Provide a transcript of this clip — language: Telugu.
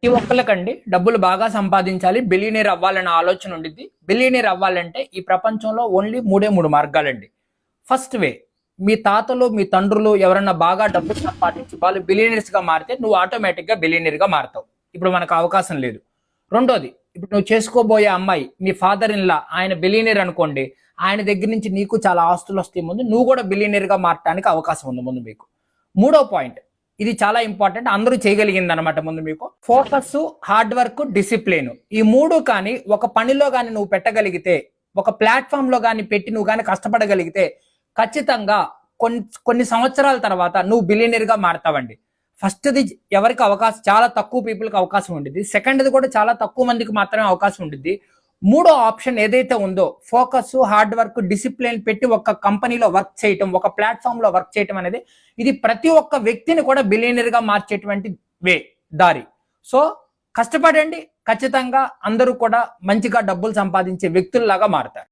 ఈ ఒక్కలకండి డబ్బులు బాగా సంపాదించాలి, బిలియనీర్ అవ్వాలన్న ఆలోచన ఉండిద్ది. బిలియనీర్ అవ్వాలంటే ఈ ప్రపంచంలో ఓన్లీ మూడు మార్గాలండి. ఫస్ట్ వే, మీ తాతలు, మీ తండ్రులు ఎవరన్నా బాగా డబ్బులు సంపాదించి వాళ్ళు బిలియనీర్స్ గా మారితే నువ్వు ఆటోమేటిక్ గా బిలియనీర్ గా మారుతావు. ఇప్పుడు మనకు అవకాశం లేదు. రెండోది, ఇప్పుడు నువ్వు చేసుకోబోయే అమ్మాయి మీ ఫాదర్ ఇన్ లా ఆయన బిలియనీర్ అనుకోండి, ఆయన దగ్గర నుంచి నీకు చాలా ఆస్తులు వస్తాయి, ముందు నువ్వు కూడా బిలియనీర్ గా మారడానికి అవకాశం ఉంది ముందు మీకు. మూడో పాయింట్, ఇది చాలా ఇంపార్టెంట్, అందరూ చేయగలిగింది అనమాట. ముందు మీకు ఫోకస్, హార్డ్ వర్క్, డిసిప్లిన్, ఈ మూడు కానీ ఒక పనిలో కానీ నువ్వు పెట్టగలిగితే, ఒక ప్లాట్ఫామ్ లో కానీ పెట్టి నువ్వు కానీ కష్టపడగలిగితే ఖచ్చితంగా కొన్ని సంవత్సరాల తర్వాత నువ్వు బిలియనీర్ గా మారతావండి. ఫస్ట్ది ఎవరికి అవకాశం, చాలా తక్కువ పీపుల్కి అవకాశం ఉండిద్ది. సెకండ్ది కూడా చాలా తక్కువ మందికి మాత్రమే అవకాశం ఉండిద్ది. మూడో ఆప్షన్ ఏదైతే ఉందో, ఫోకస్, హార్డ్ వర్క్, డిసిప్లిన్ పెట్టి ఒక కంపెనీలో వర్క్ చేయటం, ఒక ప్లాట్ఫామ్ లో వర్క్ చేయటం అనేది ఇది ప్రతి ఒక్క వ్యక్తిని కూడా బిలియనీర్ గా మార్చేటువంటి దారి. సో కష్టపడండి, ఖచ్చితంగా అందరూ కూడా మంచిగా డబ్బులు సంపాదించే వ్యక్తుల్లాగా మారుతారు.